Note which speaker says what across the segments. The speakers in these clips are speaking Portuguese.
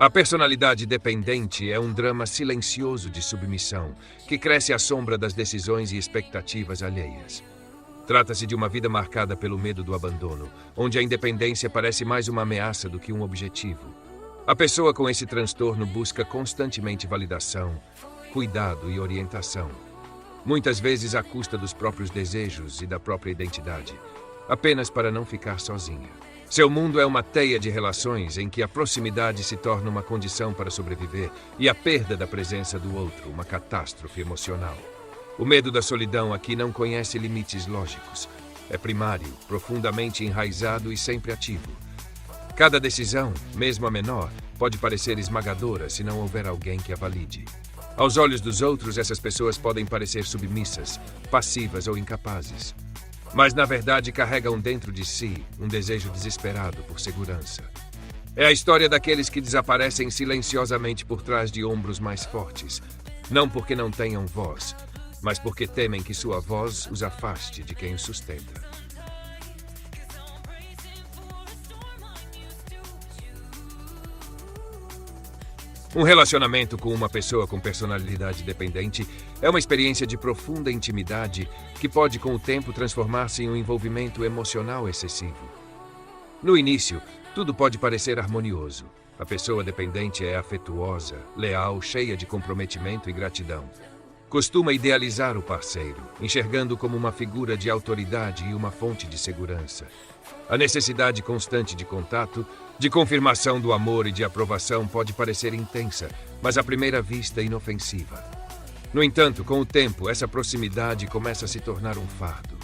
Speaker 1: A personalidade dependente é um drama silencioso de submissão, que cresce à sombra das decisões e expectativas alheias. Trata-se de uma vida marcada pelo medo do abandono, onde a independência parece mais uma ameaça do que um objetivo. A pessoa com esse transtorno busca constantemente validação, cuidado e orientação, muitas vezes à custa dos próprios desejos e da própria identidade, apenas para não ficar sozinha. Seu mundo é uma teia de relações em que a proximidade se torna uma condição para sobreviver e a perda da presença do outro uma catástrofe emocional. O medo da solidão aqui não conhece limites lógicos. É primário, profundamente enraizado e sempre ativo. Cada decisão, mesmo a menor, pode parecer esmagadora se não houver alguém que a valide. Aos olhos dos outros, essas pessoas podem parecer submissas, passivas ou incapazes. Mas, na verdade, carregam dentro de si um desejo desesperado por segurança. É a história daqueles que desaparecem silenciosamente por trás de ombros mais fortes, não porque não tenham voz, mas porque temem que sua voz os afaste de quem os sustenta. Um relacionamento com uma pessoa com personalidade dependente é uma experiência de profunda intimidade que pode, com o tempo, transformar-se em um envolvimento emocional excessivo. No início, tudo pode parecer harmonioso. A pessoa dependente é afetuosa, leal, cheia de comprometimento e gratidão. Costuma idealizar o parceiro, enxergando como uma figura de autoridade e uma fonte de segurança. A necessidade constante de contato, de confirmação do amor e de aprovação pode parecer intensa, mas à primeira vista inofensiva. No entanto, com o tempo, essa proximidade começa a se tornar um fardo.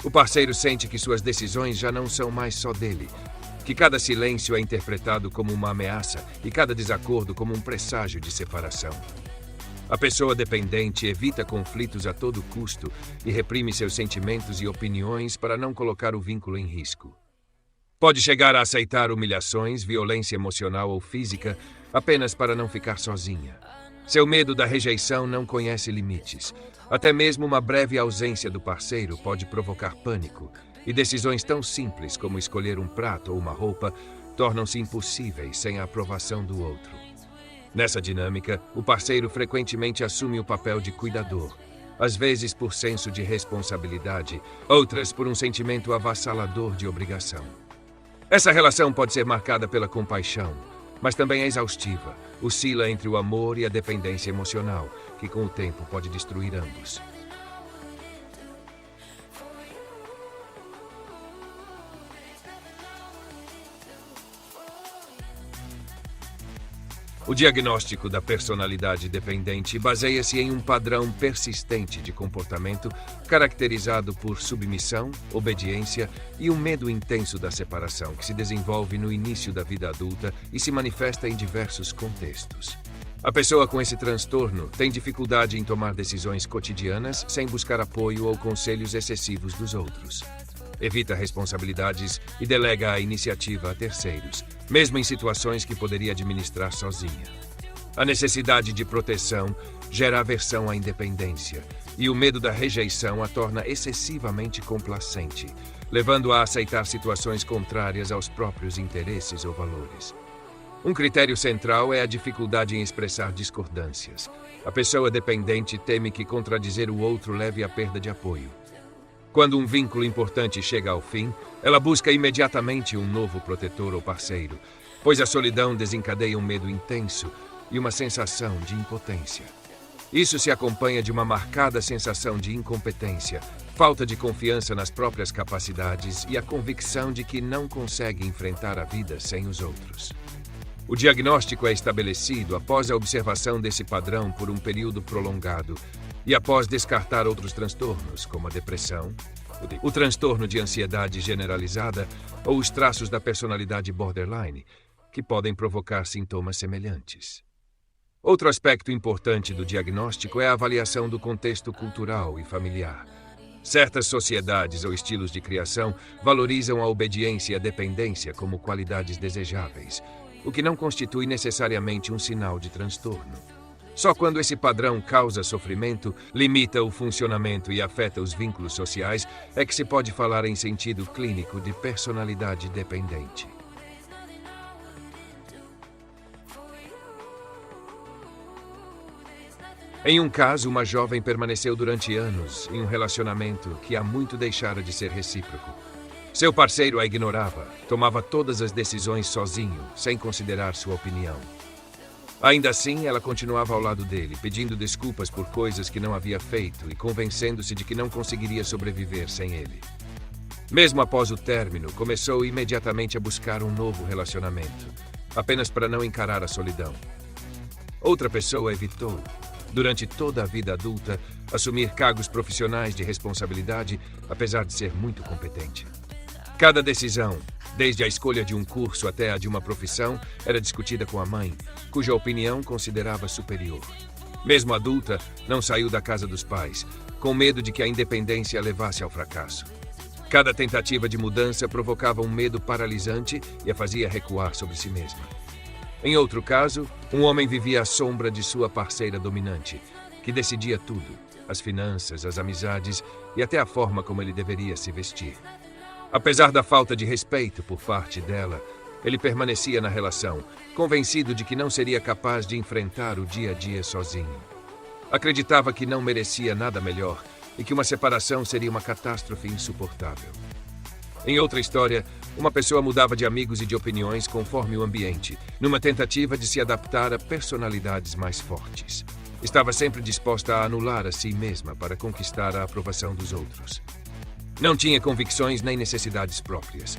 Speaker 1: O parceiro sente que suas decisões já não são mais só dele, que cada silêncio é interpretado como uma ameaça e cada desacordo como um presságio de separação. A pessoa dependente evita conflitos a todo custo e reprime seus sentimentos e opiniões para não colocar o vínculo em risco. Pode chegar a aceitar humilhações, violência emocional ou física apenas para não ficar sozinha. Seu medo da rejeição não conhece limites. Até mesmo uma breve ausência do parceiro pode provocar pânico, e decisões tão simples como escolher um prato ou uma roupa tornam-se impossíveis sem a aprovação do outro. Nessa dinâmica, o parceiro frequentemente assume o papel de cuidador, às vezes por senso de responsabilidade, outras por um sentimento avassalador de obrigação. Essa relação pode ser marcada pela compaixão, mas também é exaustiva, oscila entre o amor e a dependência emocional, que com o tempo pode destruir ambos. O diagnóstico da personalidade dependente baseia-se em um padrão persistente de comportamento caracterizado por submissão, obediência e um medo intenso da separação que se desenvolve no início da vida adulta e se manifesta em diversos contextos. A pessoa com esse transtorno tem dificuldade em tomar decisões cotidianas sem buscar apoio ou conselhos excessivos dos outros. Evita responsabilidades e delega a iniciativa a terceiros, mesmo em situações que poderia administrar sozinha. A necessidade de proteção gera aversão à independência, e o medo da rejeição a torna excessivamente complacente, levando-a a aceitar situações contrárias aos próprios interesses ou valores. Um critério central é a dificuldade em expressar discordâncias. A pessoa dependente teme que contradizer o outro leve à perda de apoio. Quando um vínculo importante chega ao fim, ela busca imediatamente um novo protetor ou parceiro, pois a solidão desencadeia um medo intenso e uma sensação de impotência. Isso se acompanha de uma marcada sensação de incompetência, falta de confiança nas próprias capacidades e a convicção de que não consegue enfrentar a vida sem os outros. O diagnóstico é estabelecido após a observação desse padrão por um período prolongado e após descartar outros transtornos, como a depressão, o transtorno de ansiedade generalizada ou os traços da personalidade borderline, que podem provocar sintomas semelhantes. Outro aspecto importante do diagnóstico é a avaliação do contexto cultural e familiar. Certas sociedades ou estilos de criação valorizam a obediência e a dependência como qualidades desejáveis, o que não constitui necessariamente um sinal de transtorno. Só quando esse padrão causa sofrimento, limita o funcionamento e afeta os vínculos sociais, é que se pode falar em sentido clínico de personalidade dependente. Em um caso, uma jovem permaneceu durante anos em um relacionamento que há muito deixara de ser recíproco. Seu parceiro a ignorava, tomava todas as decisões sozinho, sem considerar sua opinião. Ainda assim, ela continuava ao lado dele, pedindo desculpas por coisas que não havia feito e convencendo-se de que não conseguiria sobreviver sem ele. Mesmo após o término, começou imediatamente a buscar um novo relacionamento, apenas para não encarar a solidão. Outra pessoa evitou, durante toda a vida adulta, assumir cargos profissionais de responsabilidade, apesar de ser muito competente. Cada decisão, desde a escolha de um curso até a de uma profissão, era discutida com a mãe, cuja opinião considerava superior. Mesmo adulta, não saiu da casa dos pais, com medo de que a independência a levasse ao fracasso. Cada tentativa de mudança provocava um medo paralisante e a fazia recuar sobre si mesma. Em outro caso, um homem vivia à sombra de sua parceira dominante, que decidia tudo, as finanças, as amizades e até a forma como ele deveria se vestir. Apesar da falta de respeito por parte dela, ele permanecia na relação, convencido de que não seria capaz de enfrentar o dia a dia sozinho. Acreditava que não merecia nada melhor e que uma separação seria uma catástrofe insuportável. Em outra história, uma pessoa mudava de amigos e de opiniões conforme o ambiente, numa tentativa de se adaptar a personalidades mais fortes. Estava sempre disposta a anular a si mesma para conquistar a aprovação dos outros. Não tinha convicções nem necessidades próprias.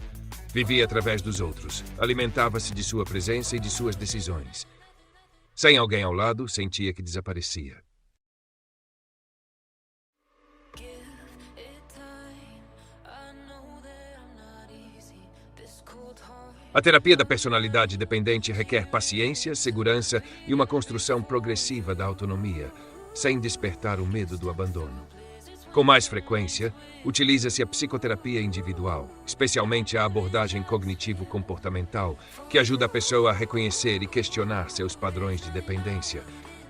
Speaker 1: Vivia através dos outros, alimentava-se de sua presença e de suas decisões. Sem alguém ao lado, sentia que desaparecia. A terapia da personalidade dependente requer paciência, segurança e uma construção progressiva da autonomia, sem despertar o medo do abandono. Com mais frequência, utiliza-se a psicoterapia individual, especialmente a abordagem cognitivo-comportamental, que ajuda a pessoa a reconhecer e questionar seus padrões de dependência,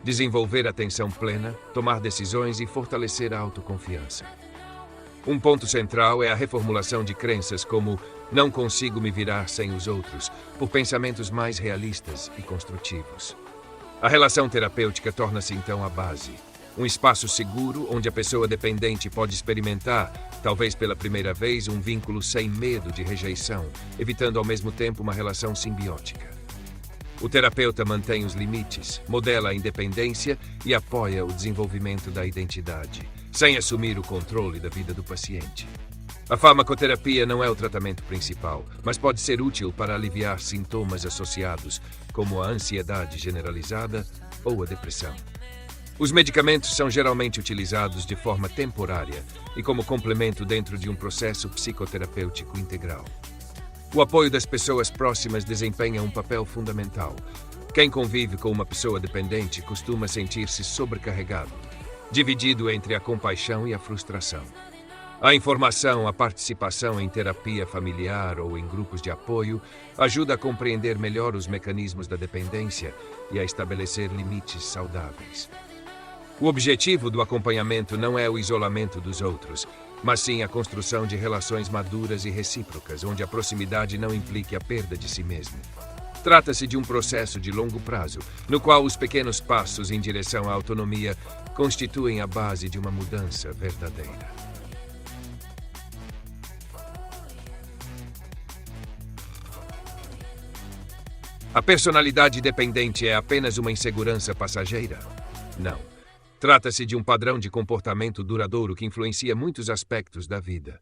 Speaker 1: desenvolver atenção plena, tomar decisões e fortalecer a autoconfiança. Um ponto central é a reformulação de crenças como "não consigo me virar sem os outros", por pensamentos mais realistas e construtivos. A relação terapêutica torna-se então a base, um espaço seguro onde a pessoa dependente pode experimentar, talvez pela primeira vez, um vínculo sem medo de rejeição, evitando ao mesmo tempo uma relação simbiótica. O terapeuta mantém os limites, modela a independência e apoia o desenvolvimento da identidade, sem assumir o controle da vida do paciente. A farmacoterapia não é o tratamento principal, mas pode ser útil para aliviar sintomas associados, como a ansiedade generalizada ou a depressão. Os medicamentos são geralmente utilizados de forma temporária e como complemento dentro de um processo psicoterapêutico integral. O apoio das pessoas próximas desempenha um papel fundamental. Quem convive com uma pessoa dependente costuma sentir-se sobrecarregado, dividido entre a compaixão e a frustração. A informação, a participação em terapia familiar ou em grupos de apoio ajuda a compreender melhor os mecanismos da dependência e a estabelecer limites saudáveis. O objetivo do acompanhamento não é o isolamento dos outros, mas sim a construção de relações maduras e recíprocas, onde a proximidade não implique a perda de si mesmo. Trata-se de um processo de longo prazo, no qual os pequenos passos em direção à autonomia constituem a base de uma mudança verdadeira. A personalidade dependente é apenas uma insegurança passageira? Não. Trata-se de um padrão de comportamento duradouro que influencia muitos aspectos da vida.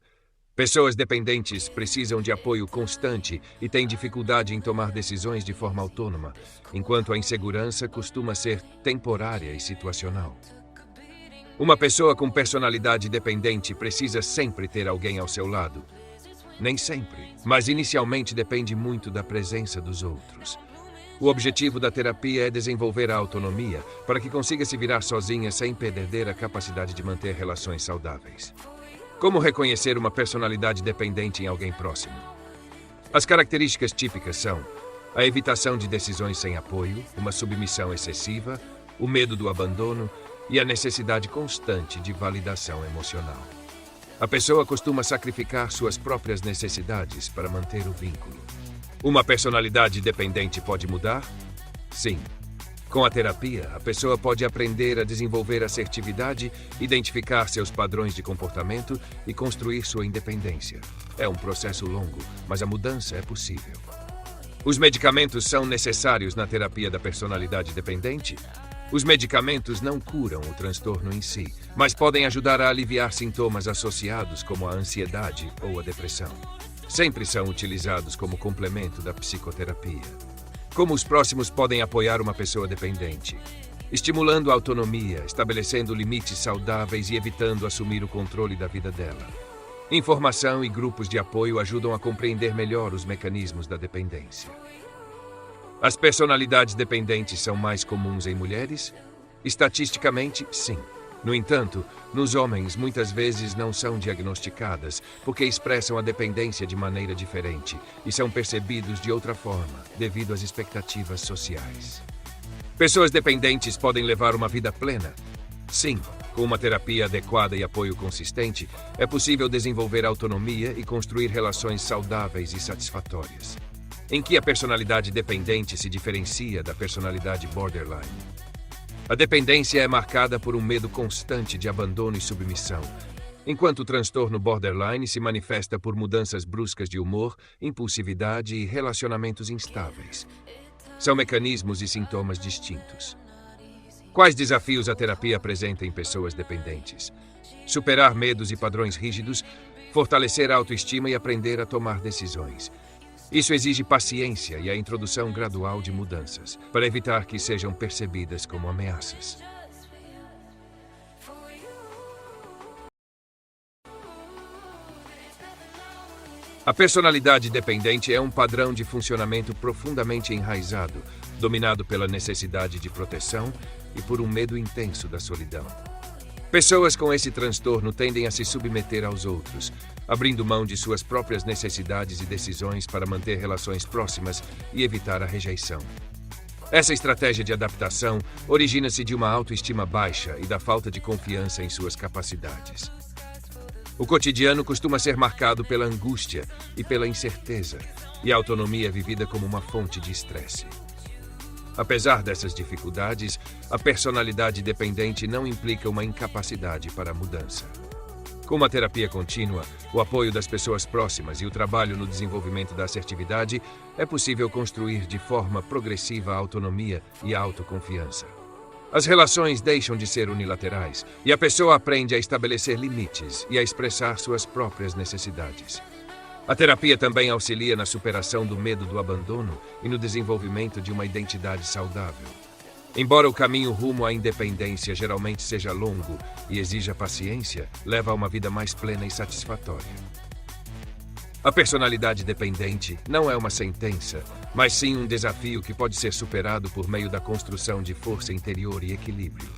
Speaker 1: Pessoas dependentes precisam de apoio constante e têm dificuldade em tomar decisões de forma autônoma, enquanto a insegurança costuma ser temporária e situacional. Uma pessoa com personalidade dependente precisa sempre ter alguém ao seu lado. Nem sempre, mas inicialmente depende muito da presença dos outros. O objetivo da terapia é desenvolver a autonomia para que consiga se virar sozinha sem perder a capacidade de manter relações saudáveis. Como reconhecer uma personalidade dependente em alguém próximo? As características típicas são a evitação de decisões sem apoio, uma submissão excessiva, o medo do abandono e a necessidade constante de validação emocional. A pessoa costuma sacrificar suas próprias necessidades para manter o vínculo. Uma personalidade dependente pode mudar? Sim. Com a terapia, a pessoa pode aprender a desenvolver assertividade, identificar seus padrões de comportamento e construir sua independência. É um processo longo, mas a mudança é possível. Os medicamentos são necessários na terapia da personalidade dependente? Os medicamentos não curam o transtorno em si, mas podem ajudar a aliviar sintomas associados como a ansiedade ou a depressão. Sempre são utilizados como complemento da psicoterapia. Como os próximos podem apoiar uma pessoa dependente? Estimulando a autonomia, estabelecendo limites saudáveis e evitando assumir o controle da vida dela. Informação e grupos de apoio ajudam a compreender melhor os mecanismos da dependência. As personalidades dependentes são mais comuns em mulheres? Estatisticamente, sim. No entanto, nos homens muitas vezes não são diagnosticadas porque expressam a dependência de maneira diferente e são percebidos de outra forma devido às expectativas sociais. Pessoas dependentes podem levar uma vida plena? Sim, com uma terapia adequada e apoio consistente, é possível desenvolver autonomia e construir relações saudáveis e satisfatórias. Em que a personalidade dependente se diferencia da personalidade borderline? A dependência é marcada por um medo constante de abandono e submissão, enquanto o transtorno borderline se manifesta por mudanças bruscas de humor, impulsividade e relacionamentos instáveis. São mecanismos e sintomas distintos. Quais desafios a terapia apresenta em pessoas dependentes? Superar medos e padrões rígidos, fortalecer a autoestima e aprender a tomar decisões. Isso exige paciência e a introdução gradual de mudanças, para evitar que sejam percebidas como ameaças. A personalidade dependente é um padrão de funcionamento profundamente enraizado, dominado pela necessidade de proteção e por um medo intenso da solidão. Pessoas com esse transtorno tendem a se submeter aos outros, abrindo mão de suas próprias necessidades e decisões para manter relações próximas e evitar a rejeição. Essa estratégia de adaptação origina-se de uma autoestima baixa e da falta de confiança em suas capacidades. O cotidiano costuma ser marcado pela angústia e pela incerteza, e a autonomia é vivida como uma fonte de estresse. Apesar dessas dificuldades, a personalidade dependente não implica uma incapacidade para a mudança. Com uma terapia contínua, o apoio das pessoas próximas e o trabalho no desenvolvimento da assertividade, é possível construir de forma progressiva a autonomia e a autoconfiança. As relações deixam de ser unilaterais e a pessoa aprende a estabelecer limites e a expressar suas próprias necessidades. A terapia também auxilia na superação do medo do abandono e no desenvolvimento de uma identidade saudável. Embora o caminho rumo à independência geralmente seja longo e exija paciência, leva a uma vida mais plena e satisfatória. A personalidade dependente não é uma sentença, mas sim um desafio que pode ser superado por meio da construção de força interior e equilíbrio.